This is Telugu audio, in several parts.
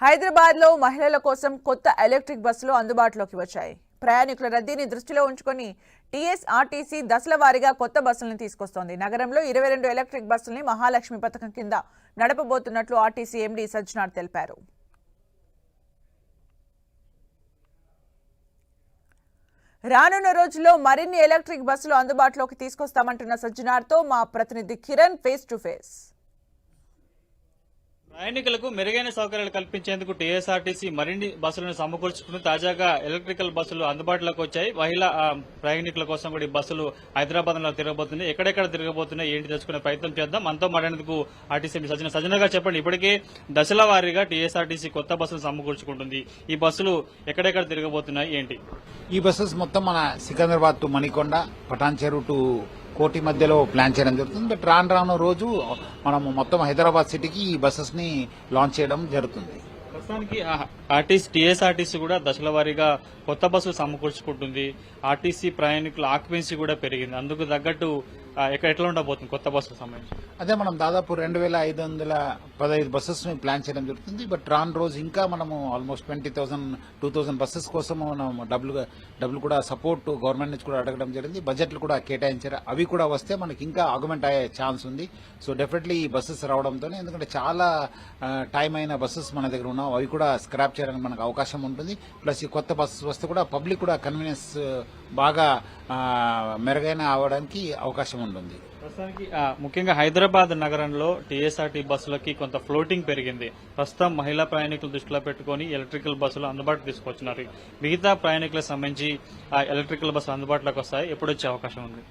హైదరాబాద్ లో మహిళల కోసం కొత్త ఎలక్ట్రిక్ బస్సులు అందుబాటులోకి వచ్చాయి. ప్రయాణికుల రద్దీని దృష్టిలో ఉంచుకొని టీఎస్ఆర్టీసీ దశల వారీగా కొత్త బస్సులను తీసుకొస్తోంది. నగరంలో 22 ఎలక్ట్రిక్ బస్సుల్ని మహాలక్ష్మి పథకం కింద నడపబోతున్నట్లు ఆర్టీసీ ఎండీ సజ్జనార్ తెలిపారు. రానున్న రోజుల్లో మరిన్ని ఎలక్ట్రిక్ బస్సులు అందుబాటులోకి తీసుకొస్తామంటున్న సజ్జనార్తో మా ప్రతినిధి కిరణ్ ఫేస్ టు ఫేస్. ప్రయాణికులకు మెరుగైన సౌకర్యాలు కల్పించేందుకు టీఎస్ఆర్టీసీ మరిన్ని బస్సులను సమకూర్చుకుని తాజాగా ఎలక్ట్రికల్ బస్సులు అందుబాటులోకి వచ్చాయి. మహిళా ప్రయాణికుల కోసం కూడా ఈ బస్సులు హైదరాబాద్ లో తిరగబోతున్నాయి. ఎక్కడెక్కడ తిరగబోతున్నాయి ఏంటి తెలుసుకునే ప్రయత్నం చేద్దాం. మనతో మాట్లాడేందుకు ఆర్టీసీ సజ్జనగా చెప్పండి, ఇప్పటికే దశల వారీగా టీఎస్ఆర్టీసీ కొత్త బస్సులు సమకూర్చుకుంటుంది. ఈ బస్సులు ఎక్కడెక్కడ తిరగబోతున్నాయి ఏంటి? ఈ బస్సెస్ మొత్తం మన సికింద్రాబాద్ టు మణికొండ, పటాన్ చెరువు టు కోటి మధ్యలో ప్లాన్ చేయడం జరుగుతుంది. బట్ రాను రోజు మనం మొత్తం హైదరాబాద్ సిటీకి ఈ బస్సెస్ ని లాంచ్ చేయడం జరుగుతుంది. ప్రస్తుతానికి టీఎస్ఆర్టీసీ కూడా దశల వారీగా కొత్త బస్సులు సమకూర్చుకుంటుంది. ఆర్టీసీ ప్రయాణికుల ఆక్యుపెన్సీ కూడా పెరిగింది. అందుకు తగ్గట్టు ఎట్లా ఉండబోతుంది కొత్త బస్సులకు సంబంధించి? అదే మనం దాదాపు 2515 బస్సెస్ ని ప్లాన్ చేయడం జరుగుతుంది. బట్ రాను రోజు ఇంకా మనము ఆల్మోస్ట్ 20,000-2,000 బస్సెస్ కోసం మనం డబ్బులు కూడా సపోర్ట్ గవర్నమెంట్ నుంచి కూడా అడగడం జరిగింది. బడ్జెట్లు కూడా కేటాయించారు. అవి కూడా వస్తే మనకి ఇంకా ఆగ్మెంట్ అయ్యే ఛాన్స్ ఉంది. సో డెఫినెట్లీ ఈ బస్సెస్ రావడంతో, ఎందుకంటే చాలా టైం అయిన బస్సెస్ మన దగ్గర ఉన్నాం, అవి కూడా స్క్రాప్ చేయడానికి మనకు అవకాశం ఉంటుంది. ప్లస్ ఈ కొత్త బస్సెస్ వస్తే కూడా పబ్లిక్ కూడా కన్వీనియన్స్ బాగా మెరుగైన అవడానికి అవకాశం ఉంటుంది. ప్రస్తుతానికి ముఖ్యంగా హైదరాబాద్ నగరంలో టీఎస్ఆర్టీ బస్సులకి కొంత ఫ్లోటింగ్ పెరిగింది. ప్రస్తుతం మహిళా ప్రయాణికులు దృష్టిలో పెట్టుకుని ఎలక్ట్రికల్ బస్సులు అందుబాటులో తీసుకొచ్చినారు. మిగతా ప్రయాణికులకు సంబంధించి ఎలక్ట్రికల్ బస్సులు అందుబాటులోకి వస్తాయి. ఎప్పుడు వచ్చే అవకాశం ఉంది?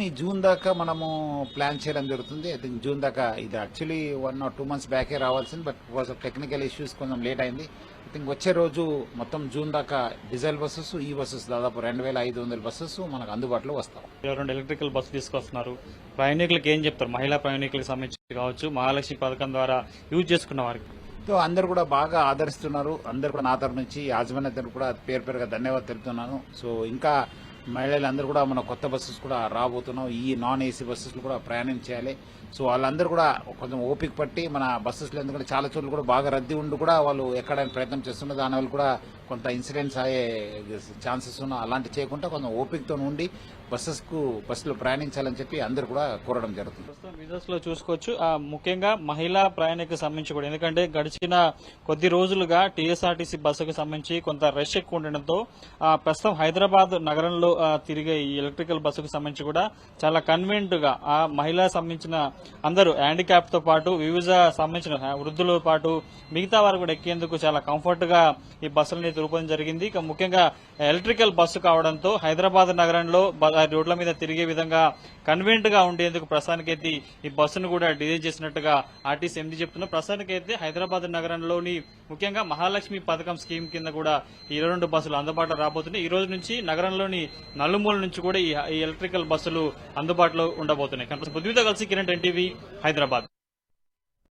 ఈ జూన్ దాకా మనము ప్లాన్ చేయడం జరుగుతుంది. ఐ థింక్ జూన్ దాకా, ఇది యాక్చువల్లీ 1 or 2 months బ్యాకే రావాల్సింది. But because of technical issues కొంచెం లేట్ అయింది. ఐ థింక్ వచ్చే రోజు మొత్తం జూన్ దాకా డీజిల్ బస్సెస్, ఈ బస్సెస్ దాదాపు 2500 బస్సెస్ మనకు అందుబాటులో వస్తాం. 2 ఎలక్ట్రికల్ బస్సులు తీసుకొస్తున్నారు. ప్రయాణికులకు ఏం చెప్తారు? మహిళా ప్రయాణికులకు సంబంధించి కావచ్చు, మహాలక్ష్మి పథకం ద్వారా యూజ్ చేసుకున్న వారికి అందరూ కూడా బాగా ఆదరిస్తున్నారు. అందరూ కూడా నా తరఫు నుంచి యాజమాన్యం కూడా పేరుగా ధన్యవాదాలు తెలుపుతున్నాను. సో ఇంకా మహిళలందరూ కూడా మన కొత్త బస్సెస్ కూడా రాబోతున్నాం. ఈ నాన్ ఏసీ బస్సెస్ కూడా ప్రయాణం చేయాలి. సో వాళ్ళందరూ కూడా కొంచెం ఓపిక పట్టి మన బస్సెస్లో, ఎందుకంటే చాలా చోట్ల కూడా బాగా రద్దీ ఉండి కూడా వాళ్ళు ఎక్కడానికి ప్రయత్నం చేస్తున్నారు. దానివల్ల కూడా కొంత ఇన్సిడెంట్స్ అయ్యే ఛాన్సెస్ ఉన్నా, అలాంటి చేయకుండా కొంచెం ఓపికతో ఉండి బస్సులో ప్రయాణించాలని చెప్పి అందరూ కూడా కోరడం జరుగుతుంది. ప్రస్తుతం విజువల్స్ లో చూసుకోవచ్చు, ముఖ్యంగా మహిళా ప్రయాణికులకు సంబంధించి కూడా, ఎందుకంటే గడిచిన కొద్ది రోజులుగా టీఎస్ఆర్టీసీ బస్సుకు సంబంధించి కొంత రష్ ఎక్కువ ఉండడంతో ప్రస్తుతం హైదరాబాద్ నగరంలో తిరిగే ఈ ఎలక్ట్రికల్ బస్సుకు సంబంధించి కూడా చాలా కన్వీనియంట్ గా ఆ మహిళా సంబంధించిన అందరూ హ్యాండిక్యాప్ తో పాటు వివిధ సంబంధించిన వృద్ధులతో పాటు మిగతా వారు కూడా ఎక్కేందుకు చాలా కంఫర్ట్ గా ఈ బస్సులని రూపొందించడం జరిగింది. ఇక ముఖ్యంగా ఎలక్ట్రికల్ బస్సు కావడంతో హైదరాబాద్ నగరంలో రోడ్ల మీద తిరిగే విధంగా కన్వీనియంట్ గా ఉండేందుకు ప్రస్తుతానికైతే ఈ బస్సును కూడా డిజైన్ చేసినట్టుగా ఆర్టీసీ ఎండీ చెప్తున్నారు. ప్రస్తుతానికైతే హైదరాబాద్ నగరంలోని ముఖ్యంగా మహాలక్ష్మి పథకం స్కీమ్ కింద కూడా 22 బస్సులు అందుబాటులో రాబోతున్నాయి. ఈ రోజు నుంచి నగరంలోని నలుమూల నుంచి కూడా ఈ ఎలక్ట్రికల్ బస్సులు అందుబాటులో ఉండబోతున్నాయి. పృథ్వీతో కలిసి కిరణ్, NTV, హైదరాబాద్.